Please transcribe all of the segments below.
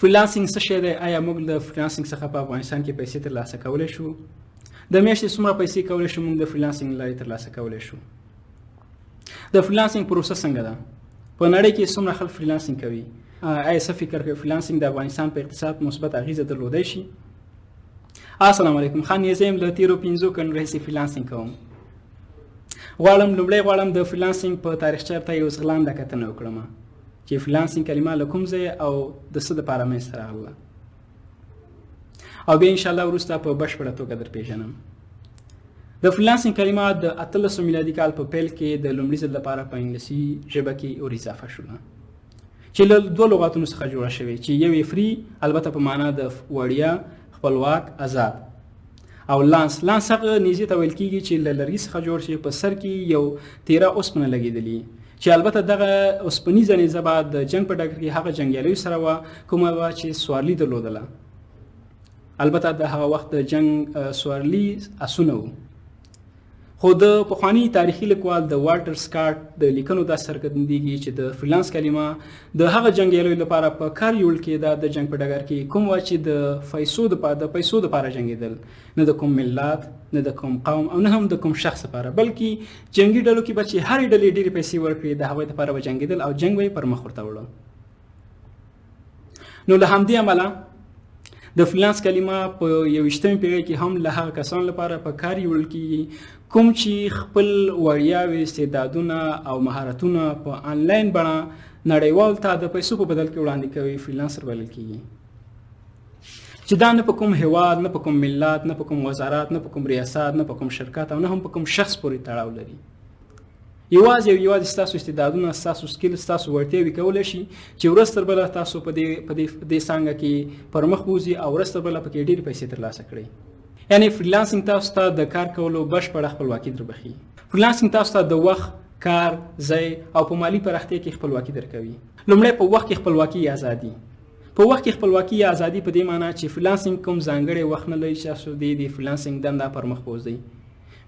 فریلانسینګ څه شی دی؟ آیا موږ د فریلانسینګ څخه په افغانستان کې پیسې ترلاسه کولی شو؟ د میاشتې څومره پیسې کولی شو موږ د فریلانسینګ له لارې ترلاسه کولی شو؟ د فریلانسینګ پروسه څنګه ده؟ په نړۍ کې څومره خلک فریلانسینګ کوي؟ آیا څه فکر کوي فریلانسینګ د افغانستان په اقتصاد مثبت اغیزه درلودی شي؟ السلام علیکم، خان یې زه یم له تیرو 5 کلونو راهیسې فریلانسینګ کوم. لومړی غواړم د فریلانسینګ په تاریخچه ته یو ځغلانده کتنه وکړم چې فریلانسینګ کلمه له کوم ځای او د څه دپاره منځته راغله، او بیا انشاءالله وروسته په بشپړه توګه در پیژنم. د فریلانسینګ کلمه د 1800 میلادي کال په پیل کې د لومړي ځل لپاره په انګلیسي ژبه کې ور اضافه شوه چې له 2 لغاتونو څخه جوړه شوې چې یو یې فري، البته په معنا د وړیا، خپلواک، آزاد، او لانس هغه نیزې ته ویل کېږي چې له لرګي څخه جوړ شي، په سر کې یو تیره اوسپنه لګېدلې چې البته دغه اوسپنیزه نیزه به د جنګ په ډګر کې هغه جنګیالیو سره وه کومه وه چې سوارلي درلودله. البته د هغه وخت د جنګ سوارلي اسونه وو. خو د پخواني تاریخي لیکوال د والټر سکاټ د لیکنو دا څرګندېږي چې د فریلانس کلمه د هغه جنګیالیو لپاره په کار یوړل کېده د جنګ په ډګر کې کوم وه چې د پیسو دپاره جنګېدل، نه د کوم ملت، نه د کوم قوم، او نه هم د کوم شخص لپاره، بلکې جنګي ډلو کې به چې هرې ډلې ډېرې پیسې ورکړي د هغوی دپاره به جنګېدل او جنګ به یې پر مخ ورته وړه. نو له همدې امله د فریلانس کلمه په 21مې پېړۍ کې هم له هغه کسانو لپاره په کار یوړل کېږي کوم چې خپل وړیاوې، استعدادونه او مهارتونه په آنلاین بڼه نړیوال ته د پیسو په بدل کې وړاندې کوي. فریلانسر بلل کېږي چې دا نه په کوم هیواد، نه په کوم ملت، نه په کوم وزارت، نه په کوم ریاست، نه په کوم شرکت او نه هم په کوم شخص پورې تړاو لري. یوازې ستاسو استعدادونه، ستاسو سکیل، ستاسو وړتیاوې کولی شي چې ورځ تر بله تاسو په دې څانګه کې پر مخ بوځي او ورځ تر بله پکې ډېرې پیسې ترلاسه کړئ. یعنی فریلانسینګ تاسو ته د کار کولو بشپړه خپلواکي دربخي. فریلانسینګ تاسو ته د وخت، کار، ځای او په مالي پراختیا کې خپلواکي درکوي. لومړی په وخت کې خپلواکي یا ازادي. په وخت کې خپلواکي یا ازادي په دې معنی چې فریلانسینګ کوم ځانګړی وخت نه لري چې تاسو د فریلانسینګ دنده پر مخ بوځئ،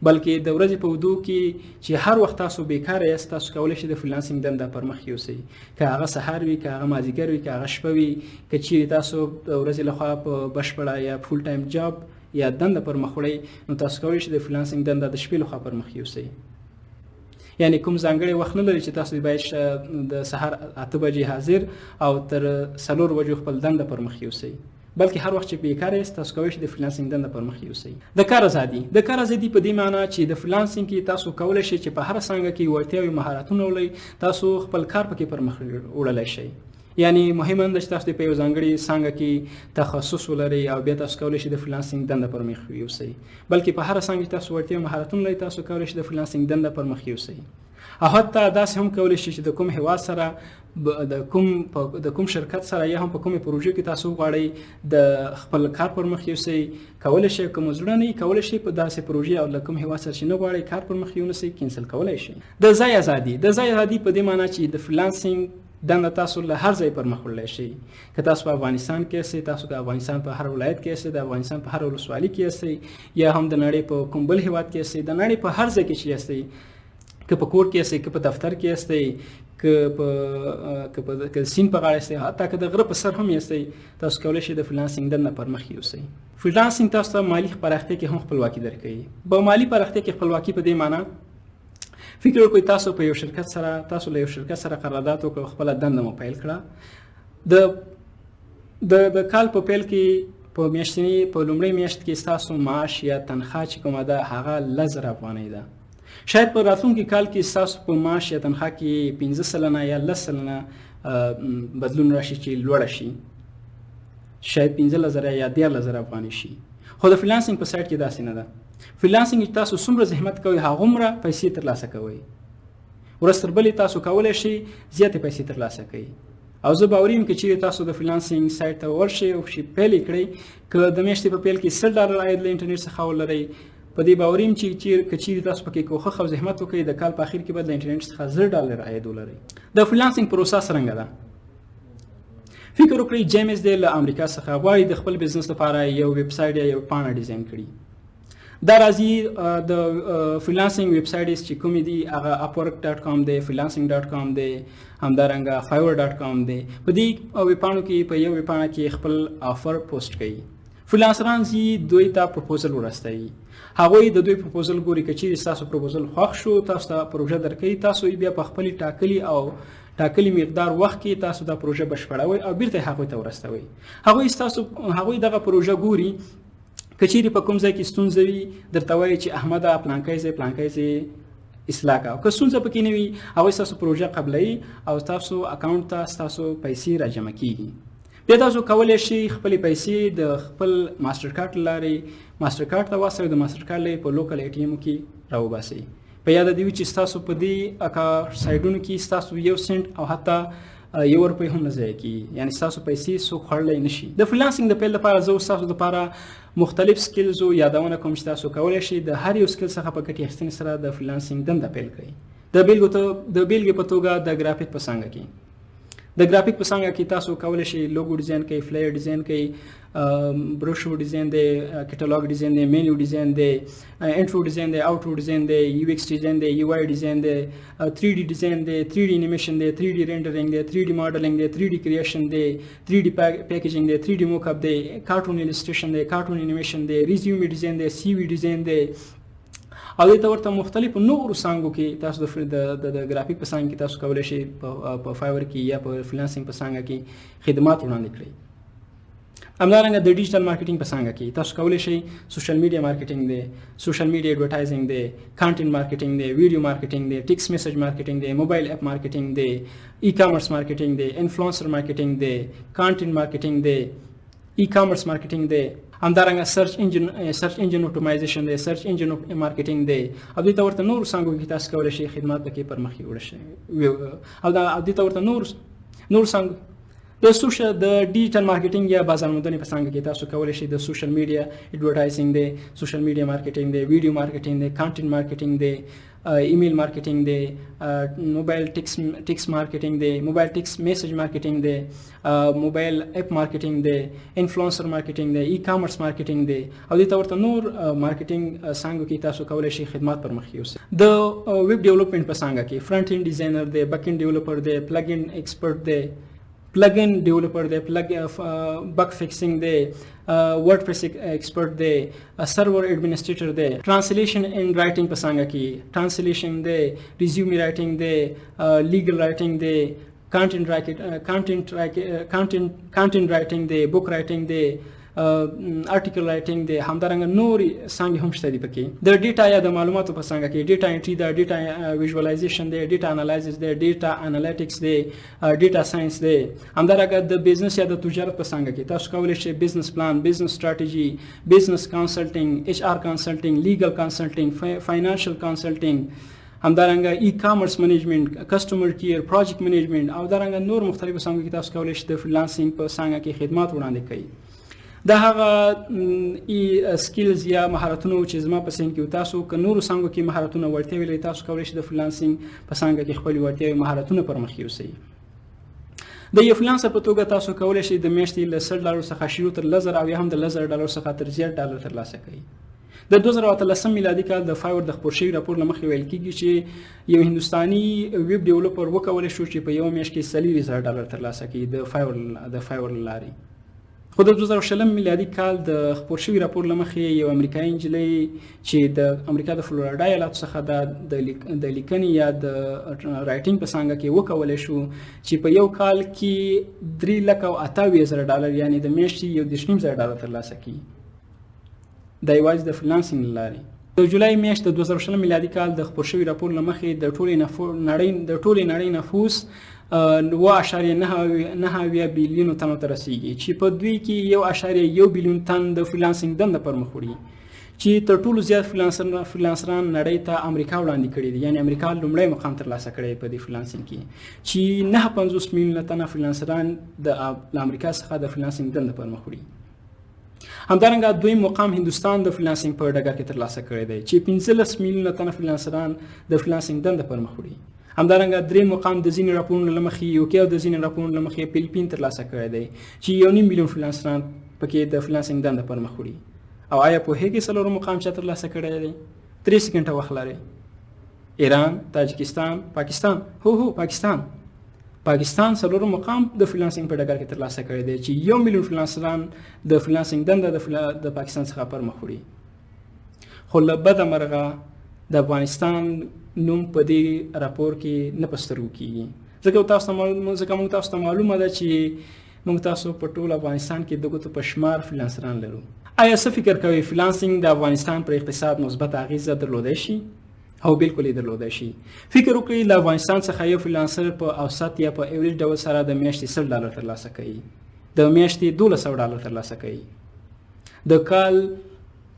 بلکې د ورځې په اوږدو کې چې هر وخت تاسو بیکاره یاست تاسو کولی شئ د فریلانسینګ دنده پر مخ یوسئ، که هغه سهار وي، که هغه مازدیګر وي، که هغه شپه وي، که چیرې تاسو د ورځې لخوا په بشپړه یا فول ټایم جاب یا دنده پر مخ وړئ نو تاسو کولی شئ د فریلانسینګ دنده د شپې لخوا پر مخ یوسئ. یعنی کوم ځانګړی وخت نه لري چې تاسو باید د سهار 8 بجې حاضر او تر 4 بجو خپل دنده پر مخ یوسئ، بلکې هر وخت چې بیکاره یاست تاسو کولی شئ د فریلانسینګ دنده پر مخ یوسئ. د کار ازادي په دې معنی چې د فریلانسینګ کې تاسو کولی شئ چې په هر څانګه کې وړتیاوې، مهارتونه ولرئ، تاسو خپل کار پکې پر مخ وړلی شئ. یعنی مهمه ده چې تاسو په یو ځانګړي څانګه کې تخصص ولرئ او بیا تاسو کولی شئ د فریلانسینګ دنده پر مخ یوسئ، بلکې په هر څانګه کې تاسو وړتیا او مهارتونه لرئ تاسو کولی شئ د فریلانسینګ دنده پر مخ یوسئ. او حتی داسې هم کولی شئ چې د کوم هیواد سره، د کوم شرکت سره یا هم په کومې پروژې کې تاسو غواړئ د خپل کار پر مخ یوسئ، کولی شئ. کوم زړه نه کولی شئ په داسې پروژې او له کوم هیواد سره چې نه غواړئ کار پر مخ یونسئ کینسل کولی شئ. د ځای ازادي په دې معنی چې د فریلانسینګ دنده تاسو له هر ځای پر مخ وړلی شئ. که تاسو په افغانستان کې یاستئ، تاسو د افغانستان په هر ولایت کې یاستئ، د افغانستان په هر ولسوالۍ کې یاستئ، یا هم د نړۍ په کوم بل هیواد کې یاستئ، د نړۍ په هر ځای کې چې یاستئ، که په کور کې یاستئ، که په دفتر کې یاستئ، که سیند په غاړه یاستئ، حتی که د غره په سر هم یاستئ، تاسو کولی شئ د فریلانسینګ دنده پر مخ یوسئ. فریلانسینګ تاسو ته مالي پراختیا کې هم خپلواکي درکوي. په مالي پراختیا کې خپلواکي په دې معنی فکر وکړئ تاسو له یو شرکت سره قرارداد وکړئ، خپله دنده مو پیل کړه. د کال په پیل کې په لومړۍ میاشت کې ستاسو معاش یا تنخواه چې کومه ده هغه 10,000 افغانۍ ده. شاید په راتلونکي کال کې ستاسو په معاش یا تنخواه کې 15 سلنه یا 10 سلنه بدلون راشي چې لوړه شي، شاید 15,000 یا 13,000 افغانۍ شي. خو د فریلانسینګ په سایټ کې داسې نه ده. فریلانسینګ چې تاسو څومره زحمت کوئ هغومره پیسې ترلاسه کوئ. ورځ تر بلې تاسو کولی شئ زیاتې پیسې ترلاسه کوئ. او زه باوري یم که چیرې تاسو د فریلانسینګ سایټ ته ورشئ او پیل یې کړئ، که د میاشتې په پیل کې $100 عاید له انټرنیټ څخه ولرئ، په دې باوري یم چې چیرې تاسو پکې کوښښ او زحمت وکړئ د کال په اخر کې به د انټرنیټ څخه $0 عاید ولرئ. د فریلانسینګ پروسه څرنګه ده؟ فکر وکړئ جیمز دی له امریکا څخه غواړي د خپل بزنس لپاره یو ویب سایټ یا یو پاڼه ډیزاین کړي. دا راځي د فریلانسینګ ویب سایټ چې کومې دي هغه upwork.com دی freelancing.com دی همدارنګه fiverr.com دی. په دې ویبپاڼو کې په یو ویبپاڼه کې خپل آفر پوسټ کوي. فریلانسران زی دوی ته پروپوزل ورستوي. هغوی د دوی پروپوزل ګوري که چیرې ستاسو پروپوزل خوښ شو تاسو ته پروژه درکوي. تاسو یې بیا په خپلې ټاکلي مقدار وخت کې تاسو دا پروژه بشپړوئ او بیرته هغوی ته ورستوئ. هغوی دغه پروژه ګوري که چیرې په کوم ځای کې ستونزه وي درته وایي چې احمده پلانکی ځای اصلاح کوه. که ستونزه پکې نه وي هغوی ستاسو پروژه قبلوي او ستاسو اکاونټ ته ستاسو پیسې راجمع کیږي. بیا تاسو کولی شئ خپلې پیسې د خپل ماسټر کارت له لارې ماسټر کارت ته واستوئ، د ماسټر کارت له په لوکل ATM کې راوباسئ. په یاد دې وي چې ستاسو په دې سایډونو کې ستاسو 1 سنټ او حتی 1 روپۍ هم نه ضایع کیږي، یعنی ستاسو پیسې څوک خوړلی نشي. د فریلانسینګ د پیل لپاره زه ستاسو لپاره مختلف سکلزو یادونه کوم چې تاسو کولی شئ د هر یو سکل څخه په ګټې اخیستنې سره د فریلانسینګ دنده پیل کړئ. د بیلګې په توګه د ګرافیک په څانګه کې د ګرافیک په څانګه کې تاسو کولی شئ لوګو ډیزاین کوئ، فلایر ډیزاین کوئ، بروشور ډیزاین دی، کټالاګ ډیزاین دی، مینیو ډیزاین دی، انټرو ډیزاین دی، آوټرو ډیزاین دی، UX ډیزاین دی، UI ډیزاین دی، 3D ډیزاین دی، 3D انیمیشن دی، 3D رینډرینګ دی، 3D ماډلینګ دی، 3D کریشن دی، 3D پیکیجینګ دی، 3D موک اپ دی، کارټون ایلسټریشن دی، کارټون انیمیشن دی، ریزیومي ډیزاین دی، CV ډیزاین دی او دې ته ورته مختلفو نورو څانګو کې تاسو د ګرافیک په څانګه کې تاسو کولی شئ په فایور کې یا په فریلانسینګ په څانګه کې خدمات وړاندې کړئ. همدارنګه د ډیجیټل مارکیټینګ په څانګه کې تاسو کولی شئ سوشل میډیا مارکیټینګ دی، سوشل میډیا ایډورټایزینګ دی، کانټینټ مارکیټینګ دی، ویډیو مارکیټینګ دی، ټیکس میسج مارکیټینګ دی، موبایل اپ مارکیټینګ دی، ای کامرس مارکیټینګ دی، انفلوئنسر مارکیټینګ دی، کانټینټ مارکیټینګ دی، ای کامرس مارکیټینګ دی، همدارنګه سرچ انجن اپټیمایزیشن دی، سرچ انجن مارکیټینګ دی او دې ته ورته نور څانګو کې تاسو کولی شئ خدمات پکې پرمخ یوړی شي او دې ته ورته نور څانګو د ډیجیټل مارکیټینګ یا بازار موندنې په څانګه کې تاسو کولی شئ د سوشل میډیا ایډورټایزینګ دی، سوشل میډیا مارکیټینګ دی، ویډیو مارکیټینګ دی، کانټینټ مارکیټینګ دی، ایمیل مارکیټینګ دی، موبایل ټیکس مارکیټینګ دی، موبایل ټیکس میسج مارکیټینګ دی، موبایل اپ مارکیټینګ دی، انفلوئنسر مارکیټینګ دی، ای کامرس مارکیټینګ دی او دې ته ورته نور مارکیټینګ څانګو کې تاسو کولی شئ خدمات پرمخ یوسئ. د ویب ډیولپمنټ په څانګه کې فرنٹ اینډ ډیزاینر دی، بیک اینډ ډیولپر دی، پلگ ان ایکسپرټ دی، plugin developer دی، bug fixing دی، WordPress expert دی، server administrator دی، translation and writing په څانګه کې translation دی، resume writing دی، legal writing دی، content writing دی، book writing دی، آرټیکل رائټینګ دی، همدارنګه نورې څانګې هم شته دي پکې. د ډیټا یا د معلوماتو په څانګه کې ډیټا انټري ده، ډیټا ویژوالایزیشن دی، ډیټا انالایزس دی، ډیټا انالیټکس دی، ډیټا ساينس دی. همدارنګه د بزنس یا د تجارت په څانګه کې تاسو کولی شئ بزنس پلان، بزنس سټراټیجي، بزنس کانسلټینګ، HR کانسلټینګ، لیګل کانسلټینګ، فاینانشل کانسلټینګ، همدارنګه ای کامرس منیجمنت، کسټمر کیر، پروجیکټ منیجمنت او همدارنګه نور مختلفو څانګو کې تاسو کولی شئ د فریلانسینګ په څانګه کې خدمات وړاندې کړئ. دا هغه سکلز یا مهارتونه چې زما په ذهن کې تاسو که نورو څانګو کې مهارتونه وړتیاوې لرئ تاسو کولی شئ د فریلانسینګ په څانګه کې خپلې وړتیاوې مهارتونه پرمخ یوسئ. د یو فریلانسر په توګه تاسو کولی شئ د میاشتې له $100 څخه شروع تر $1000 او یا هم د $1000 څخه تر زیات ډالر ترلاسه کړئ. د 2013 میلادي کال د فایور د خپور شوي راپور له مخې ویل کېږي چې یو هندوستاني ویب ډیولپر وکولی شو چې په یوه میاشت کې $40,000 ترلاسه کړي د فایور له لارې. خو د 2020 میلادي کال د خپور شوي راپور له مخې یو امریکایي نجلۍ چې د امریکا د فلوریډا ایالاتو څخه د لیکنې یا د رایټینګ په څانګه کې وکولی شو چې په یو کال کې $3,28,000 یعنی د میاشتې $1.5 ترلاسه کړي دا یوازې د فریلانسینګ له لارې. د جولای میاشت د 2020 میلادي کال د خپور شوي راپور له مخې د ټولې نړۍ نفوس 9.9 بلیونو تنو ته رسیږي چې په دوی کې 1.1 بلیون تن د فریلانسینګ دنده پرمخ وړي چې تر ټولو زیات فریلانسران نړۍ ته امریکا وړاندې کړي دي، یعنی امریکا لومړی مقام ترلاسه کړی په دې فریلانسینګ کې چې 9.50 میلیونه تنه فریلانسران د امریکا څخه د فریلانسینګ دنده پرمخ وړي. همدارنګه دویم مقام هندوستان د فریلانسینګ په ډګر کې ترلاسه کړی دی چې 15 میلیونه تنه فریلانسران د فریلانسینګ دنده پرمخ وړي. همدارنګه دریم مقام د ځینې راپورونو له مخې یوکې او د ځینې راپورونو له مخې فلپین ترلاسه کړی دی چې 1.5 میلیون فریلانسران پکې د فریلانسینګ دنده پرمخ وړي. او آیا پوهیږئ څلورم مقام چا ترلاسه کړی دی؟ 3 سکنډه وخت لرئ. ایران، تاجکستان، پاکستان. هو پاکستان څلورم مقام د فریلانسینګ په ډګر کې ترلاسه کړی دی چې 1 میلیون فریلانسران د فریلانسینګ دنده د پاکستان څخه پر مخ وړي. خو له بده مرغه د افغانستان نوم په دې راپور کې نه په سترګو کېږي، ځکه موږ تاسو ته معلومه ده چې موږ تاسو په ټول افغانستان کې د ګوتو په شمار فریلانسران لرو. آیا څه فکر کوئ فریلانسینګ د افغانستان پر اقتصاد مثبت اغیزه درلودی شي؟ او بالکل یې درلودی شي. فکر وکړئ له افغانستان څخه یو فریلانسر په اوسط یا په ایوریج ډول سره د میاشتې $100 ترلاسه کوي، د میاشتې $1200 ترلاسه کوي. د کال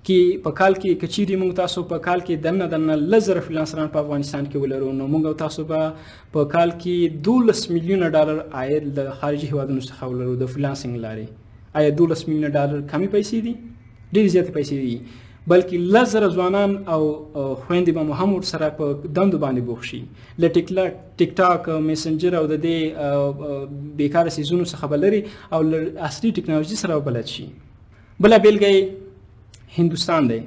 کې که چیرې موږ تاسو په کال کې دننه 10,000 فریلانسران په افغانستان کې ولرو، نو موږ او تاسو به په کال کې $12 میلیونه عاید له خارجي هیوادونو څخه ولرو د فریلانسینګ لارې. آیا $12 میلیونه کمې پیسې دي؟ ډېرې زیاتې پیسې دي. بلکې 10,000 ځوانان او خویندې به مو هم ورسره په دندو باندې بوخت شي. له ټیک ټاک، میسنجر او د دې بیکاره څیزونو څخه به لرې او له عصري ټکنالوژي سره به بلد شي. بله بیلګه هندوستان دی.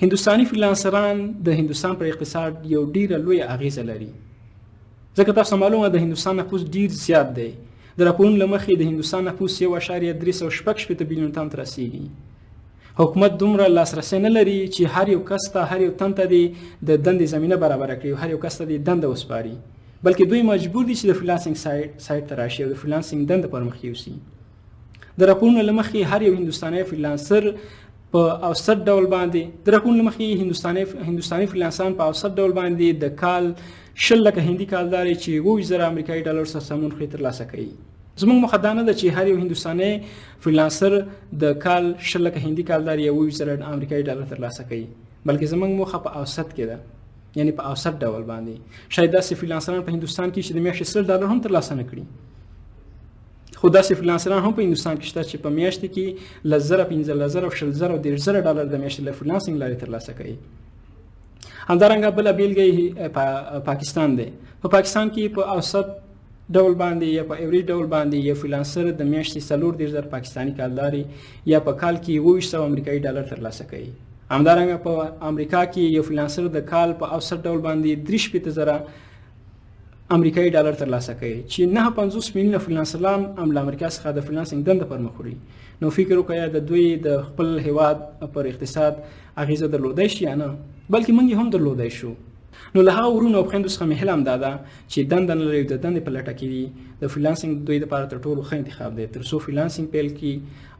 هندوستاني فریلانسران د هندوستان پر اقتصاد یو ډیره لویه اغیزه لري، ځکه تاسو معلومه د هندوستان نفوس ډیر زیات دی. د راپورونو له مخې د هندوستان نفوس 1.366 بلیون تن ته رسیږي. حکومت دومره لاسرسی نه لري چې هر یو کس ته، هر یو تن ته د دندې زمینه برابره کړي او هر یو کس ته د دنده وسپاري، بلکې دوی مجبور دي چې د فریلانسینګ سایټ ته راشي او د فریلانسینګ دنده پر مخ یوسي. د راپورونو له مخې هر یو هندوستانی فریلانسر په اوسط ډول باندې د راپورونو له مخې هندوستاني فریلانسران په اوسط ډول باندې د کال 10 لکه هندي کالداري چې 20,000 امریکایي ډالر سره سمون خو ترلاسه کوي. زموږ موخه دا نه ده چې هر یو هندوستانی فریلانسر د کال 10 لکه هندي کالداري یا 20,000 امریکایي ډالر ترلاسه کوي، بلکې زموږ موخه په اوسط کې ده، یعنی په اوسط ډول باندې. شاید داسې فریلانسران په هندوستان کې چې د میاشتې $100 هم ترلاسه نه کړي، خو داسې فریلانسران هم په هندوستان کې شته چې په میاشت کې له 1000 15,000 او 20,000 او $10,000 د میاشتې له فریلانسینګ لارې ترلاسه کوي. همدارنګه بله بیلګه پاکستان دی. په پاکستان کې په اوسط ډول باندې یا په ایوریج ډول باندې یو فریلانسر د میاشتې 40,000 پاکستاني کالداري یا په کال کې 200 امریکایي ډالر ترلاسه کوي. همدارنګه په امریکا کې یو فریلانسر د کال په اوسط ډول باندې 63,000 امریکایي ډالر ترلاسه کوي، چې 9.50 میلیونه فریلانسران هم له امریکا څخه د فریلانسینګ دنده پر مخ وړي. نو فکر وکړئ د دوی د خپل هیواد پر اقتصاد اغیزه درلودی شي یا نه، بلکې موږ هم درلودی شو. نو له هغه ورونو او خویندو څخه مې هیله همدا ده چې دنده نه لري، د دندې په لټه کې دي. د فریلانسینګ دوی دپاره تر ټولو ښه انتخاب دی تر څو فریلانسینګ پیل کړي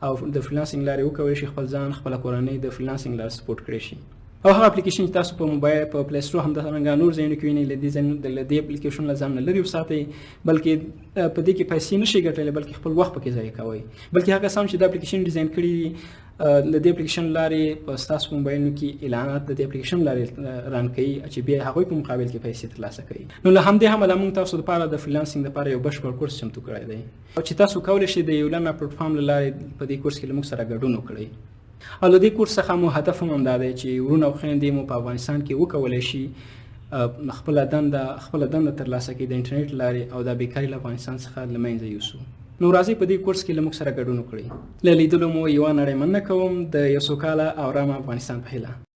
او د فریلانسینګ لارې وکولی شي خپل ځان، خپله کورنۍ د فریلانسینګ لارې سپورټ کړی شي. او هغه اپلیکیشن چې تاسو په موبایل په پلی سټور همدارنګه نور ځایونو کې وینئ، له دې اپلیکیشن له ځان نه لرې وساتئ، بلکې په دې کې پیسې نشئ ګټلی، بلکې خپل وخت پکې ضایع کوئ. بلکې هغه کسان چې د اپلیکیشن ډیزاین کړي دي له دې اپلیکیشن لارې په ستاسو په موبایلونو کې اعلانات د دې اپلیکیشن لارې رن کوي چې بیا هغوی په مقابل کې پیسې ترلاسه کوي. نو له همدې امله موږ تاسو دپاره د فریلانسینګ دپاره یو بشپړ کورس چمتو کړی دی او چې تاسو کولی شئ د یو لنډ پلیټفارم له لارې په دې کورس کې له موږ سره ګډون وکړئ. او له دې کورس څخه مو هدف هم همدا دی چې ورونه او خویندې مو په افغانستان کې وکولی شي خپله دنده ترلاسه کړي د انټرنیټ لارې او دا بیکاري له افغانستان څخه له منځه یوسو. نو راځئ په دې کورس کې له موږ سره ګډون وکړئ. له لیدلو مو یوه نړۍ مننه کوم. د یو سوکاله او ارامه افغانستان په هیله.